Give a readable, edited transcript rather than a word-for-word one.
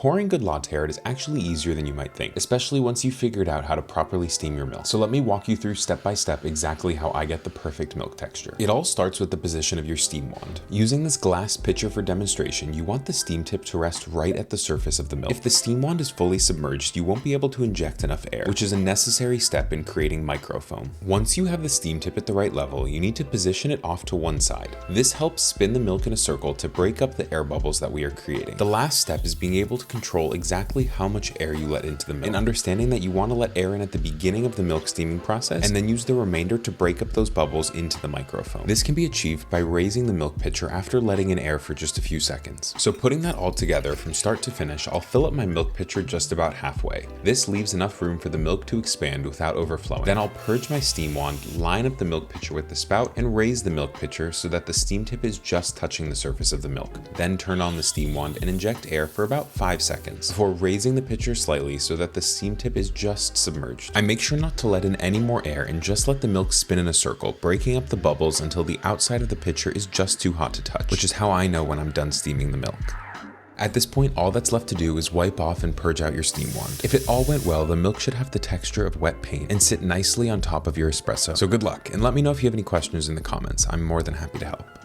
Pouring good latte art is actually easier than you might think, especially once you've figured out how to properly steam your milk. So let me walk you through step by step exactly how I get the perfect milk texture. It all starts with the position of your steam wand. Using this glass pitcher for demonstration, you want the steam tip to rest right at the surface of the milk. If the steam wand is fully submerged, you won't be able to inject enough air, which is a necessary step in creating microfoam. Once you have the steam tip at the right level, you need to position it off to one side. This helps spin the milk in a circle to break up the air bubbles that we are creating. The last step is being able to control exactly how much air you let into the milk, and understanding that you want to let air in at the beginning of the milk steaming process and then use the remainder to break up those bubbles into the microfoam. This can be achieved by raising the milk pitcher after letting in air for just a few seconds. So putting that all together from start to finish, I'll fill up my milk pitcher just about halfway. This leaves enough room for the milk to expand without overflowing. Then I'll purge my steam wand, line up the milk pitcher with the spout, and raise the milk pitcher so that the steam tip is just touching the surface of the milk. Then turn on the steam wand and inject air for about 5 seconds before raising the pitcher slightly so that the steam tip is just submerged. I make sure not to let in any more air and just let the milk spin in a circle, breaking up the bubbles until the outside of the pitcher is just too hot to touch, which is how I know when I'm done steaming the milk. At this point, all that's left to do is wipe off and purge out your steam wand. If it all went well, the milk should have the texture of wet paint and sit nicely on top of your espresso. So good luck, and let me know if you have any questions in the comments. I'm more than happy to help.